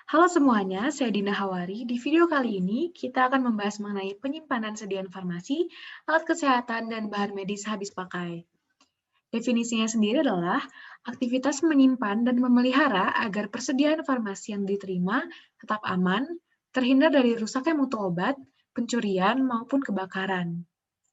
Halo semuanya, saya Dina Hawari. Di video kali ini, kita akan membahas mengenai penyimpanan sediaan farmasi, alat kesehatan, dan bahan medis habis pakai. Definisinya sendiri adalah aktivitas menyimpan dan memelihara agar persediaan farmasi yang diterima tetap aman, terhindar dari rusaknya mutu obat, pencurian, maupun kebakaran.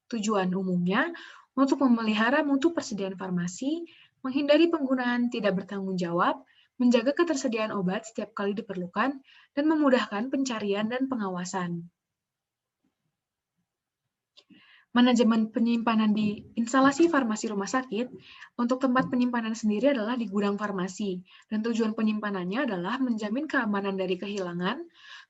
Tujuan umumnya untuk memelihara mutu persediaan farmasi, menghindari penggunaan tidak bertanggung jawab, menjaga ketersediaan obat setiap kali diperlukan, dan memudahkan pencarian dan pengawasan. Manajemen penyimpanan di instalasi farmasi rumah sakit, untuk tempat penyimpanan sendiri adalah di gudang farmasi, dan tujuan penyimpanannya adalah menjamin keamanan dari kehilangan,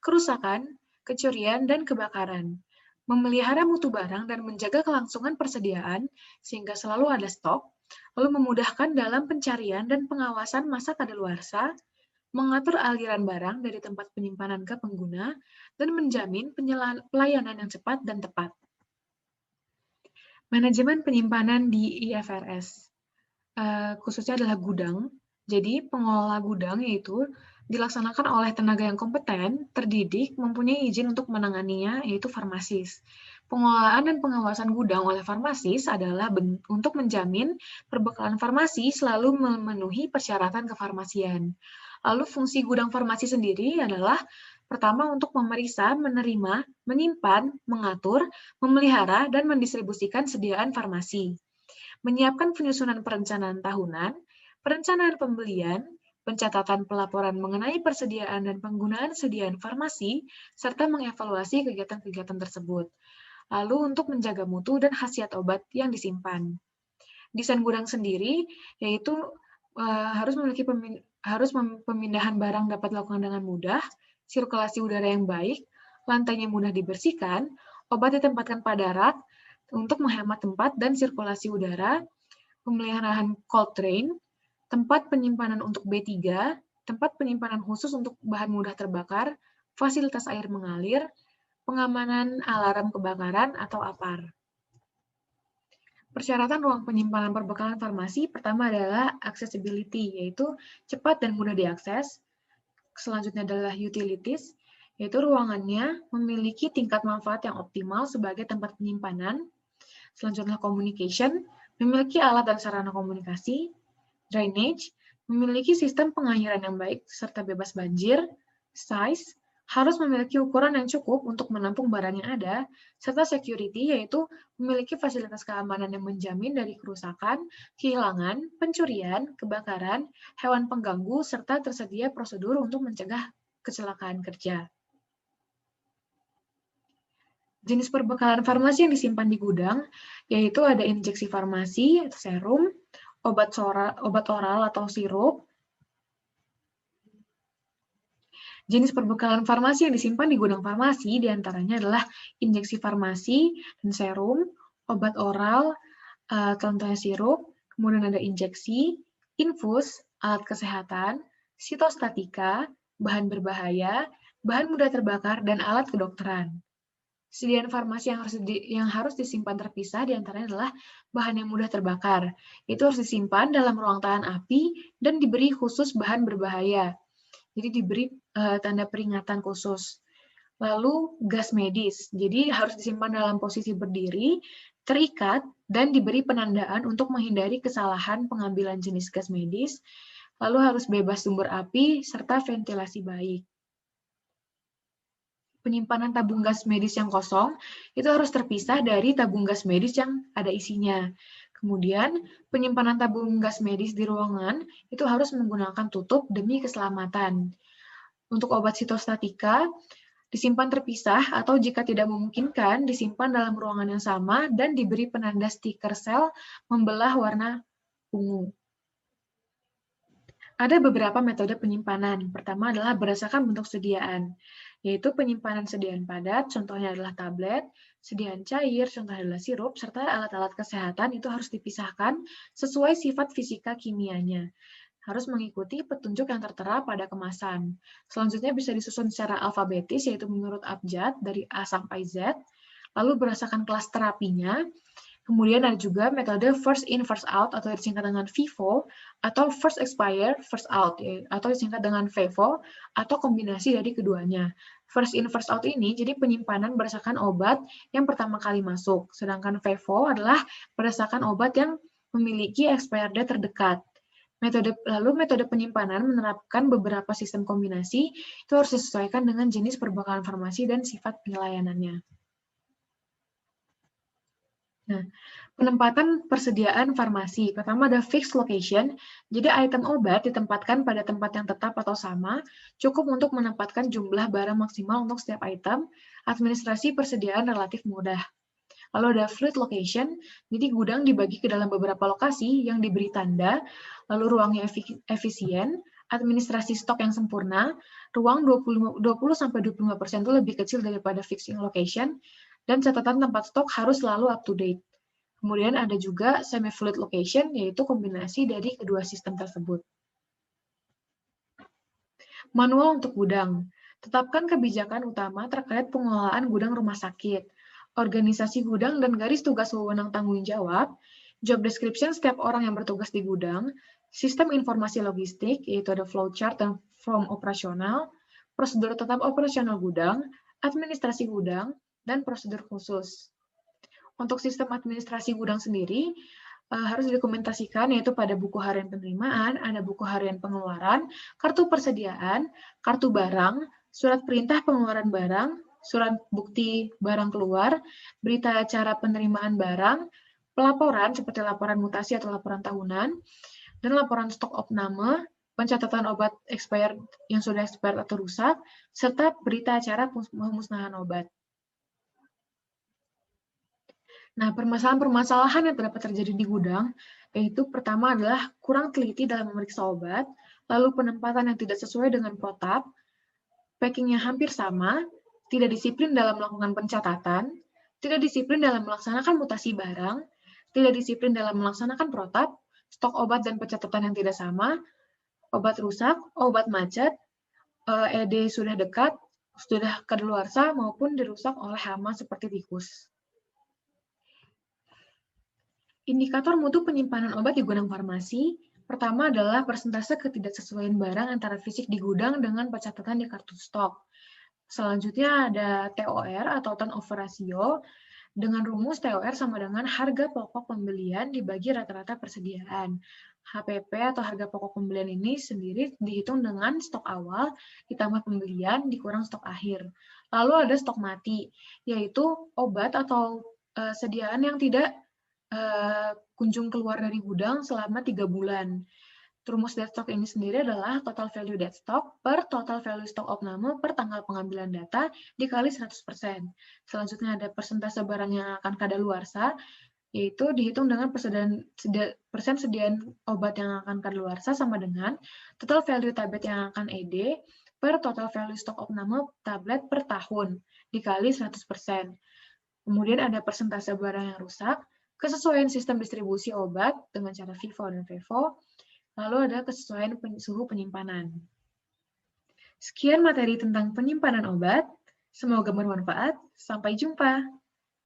kerusakan, kecurian, dan kebakaran. Memelihara mutu barang dan menjaga kelangsungan persediaan, sehingga selalu ada stok, lalu memudahkan dalam pencarian dan pengawasan masa kadaluarsa, mengatur aliran barang dari tempat penyimpanan ke pengguna, dan menjamin pelayanan yang cepat dan tepat. Manajemen penyimpanan di IFRS, khususnya adalah gudang. Jadi, pengelola gudang yaitu dilaksanakan oleh tenaga yang kompeten, terdidik, mempunyai izin untuk menanganinya, yaitu farmasis. Pengelolaan dan pengawasan gudang oleh farmasis adalah untuk menjamin perbekalan farmasi selalu memenuhi persyaratan kefarmasian. Lalu fungsi gudang farmasi sendiri adalah pertama untuk memeriksa, menerima, menyimpan, mengatur, memelihara, dan mendistribusikan sediaan farmasi. Menyiapkan penyusunan perencanaan tahunan, perencanaan pembelian, pencatatan pelaporan mengenai persediaan dan penggunaan sediaan farmasi, serta mengevaluasi kegiatan-kegiatan tersebut. Lalu untuk menjaga mutu dan khasiat obat yang disimpan. Desain gudang sendiri yaitu harus pemindahan barang dapat dilakukan dengan mudah, sirkulasi udara yang baik, lantainya mudah dibersihkan, obat ditempatkan pada rak untuk menghemat tempat dan sirkulasi udara, pemeliharaan cold drain, tempat penyimpanan untuk B3, tempat penyimpanan khusus untuk bahan mudah terbakar, fasilitas air mengalir, pengamanan alarm kebakaran atau APAR. Persyaratan ruang penyimpanan perbekalan farmasi pertama adalah accessibility, yaitu cepat dan mudah diakses. Selanjutnya adalah utilities, yaitu ruangannya memiliki tingkat manfaat yang optimal sebagai tempat penyimpanan. Selanjutnya communication, memiliki alat dan sarana komunikasi. Drainage, memiliki sistem pengairan yang baik serta bebas banjir. Size, harus memiliki ukuran yang cukup untuk menampung barang yang ada, serta security, yaitu memiliki fasilitas keamanan yang menjamin dari kerusakan, kehilangan, pencurian, kebakaran, hewan pengganggu, serta tersedia prosedur untuk mencegah kecelakaan kerja. Jenis perbekalan farmasi yang disimpan di gudang, yaitu ada injeksi farmasi, serum, obat oral atau sirup. Jenis perbekalan farmasi yang disimpan di gudang farmasi diantaranya adalah injeksi farmasi dan serum, obat oral, contohnya sirup, kemudian ada injeksi, infus, alat kesehatan, sitostatika, bahan berbahaya, bahan mudah terbakar, dan alat kedokteran. Sediaan farmasi yang harus disimpan terpisah diantaranya adalah bahan yang mudah terbakar. Itu harus disimpan dalam ruang tahan api dan diberi khusus bahan berbahaya. Jadi diberi tanda peringatan khusus. Lalu gas medis, jadi harus disimpan dalam posisi berdiri, terikat, dan diberi penandaan untuk menghindari kesalahan pengambilan jenis gas medis, lalu harus bebas sumber api, serta ventilasi baik. Penyimpanan tabung gas medis yang kosong itu harus terpisah dari tabung gas medis yang ada isinya. Kemudian, penyimpanan tabung gas medis di ruangan itu harus menggunakan tutup demi keselamatan. Untuk obat sitostatika, disimpan terpisah atau jika tidak memungkinkan, disimpan dalam ruangan yang sama dan diberi penanda stiker sel membelah warna ungu. Ada beberapa metode penyimpanan. Pertama adalah berdasarkan bentuk sediaan, yaitu penyimpanan sediaan padat, contohnya adalah tablet, sediaan cair, contohnya adalah sirup, serta alat-alat kesehatan itu harus dipisahkan sesuai sifat fisika kimianya. Harus mengikuti petunjuk yang tertera pada kemasan. Selanjutnya bisa disusun secara alfabetis, yaitu menurut abjad dari A sampai Z, lalu berdasarkan kelas terapinya, Kemudian ada juga metode first in, first out, atau disingkat dengan FIFO, atau first expire, first out, atau disingkat dengan FEVO, atau kombinasi dari keduanya. First in, first out ini jadi penyimpanan berdasarkan obat yang pertama kali masuk, sedangkan FEVO adalah berdasarkan obat yang memiliki expired date terdekat. Metode penyimpanan menerapkan beberapa sistem kombinasi, itu harus disesuaikan dengan jenis perbekalan farmasi dan sifat pelayanannya. Nah, penempatan persediaan farmasi. Pertama ada fixed location, jadi item obat ditempatkan pada tempat yang tetap atau sama, cukup untuk menempatkan jumlah barang maksimal untuk setiap item, administrasi persediaan relatif mudah. Lalu ada fluid location, jadi gudang dibagi ke dalam beberapa lokasi yang diberi tanda, lalu ruangnya efisien, administrasi stok yang sempurna, ruang 20-25% itu lebih kecil daripada fixed location, dan catatan tempat stok harus selalu up to date. Kemudian ada juga semi-fluid location, yaitu kombinasi dari kedua sistem tersebut. Manual untuk gudang. Tetapkan kebijakan utama terkait pengelolaan gudang rumah sakit, organisasi gudang dan garis tugas wewenang tanggung jawab, job description setiap orang yang bertugas di gudang, sistem informasi logistik, yaitu ada flowchart dan form operasional, prosedur tetap operasional gudang, administrasi gudang, dan prosedur khusus. Untuk sistem administrasi gudang sendiri, harus didokumentasikan, yaitu pada buku harian penerimaan, ada buku harian pengeluaran, kartu persediaan, kartu barang, surat perintah pengeluaran barang, surat bukti barang keluar, berita acara penerimaan barang, pelaporan seperti laporan mutasi atau laporan tahunan, dan laporan stok opname, pencatatan obat expired yang sudah expired atau rusak, serta berita acara pemusnahan obat. Nah, permasalahan-permasalahan yang dapat terjadi di gudang, yaitu pertama adalah kurang teliti dalam memeriksa obat, lalu penempatan yang tidak sesuai dengan protap, packingnya hampir sama, tidak disiplin dalam melakukan pencatatan, tidak disiplin dalam melaksanakan mutasi barang, tidak disiplin dalam melaksanakan protap, stok obat dan pencatatan yang tidak sama, obat rusak, obat macet, ED sudah dekat, sudah kadaluarsa maupun dirusak oleh hama seperti tikus. Indikator mutu penyimpanan obat di gudang farmasi, pertama adalah persentase ketidaksesuaian barang antara fisik di gudang dengan pencatatan di kartu stok. Selanjutnya ada TOR atau turnover ratio, dengan rumus TOR sama dengan harga pokok pembelian dibagi rata-rata persediaan. HPP atau harga pokok pembelian ini sendiri dihitung dengan stok awal ditambah pembelian dikurang stok akhir. Lalu ada stok mati, yaitu obat atau sediaan yang tidak kunjung keluar dari gudang selama 3 bulan. Rumus dead stock ini sendiri adalah total value dead stock per total value stock opname per tanggal pengambilan data dikali 100%. Selanjutnya ada persentase barang yang akan kadaluarsa, yaitu dihitung dengan persen sediaan obat yang akan kadaluarsa sama dengan total value tablet yang akan ED per total value stock opname tablet per tahun dikali 100%. Kemudian ada persentase barang yang rusak, kesesuaian sistem distribusi obat dengan cara FIFO dan FEVO, lalu ada kesesuaian suhu penyimpanan. Sekian materi tentang penyimpanan obat, semoga bermanfaat, sampai jumpa.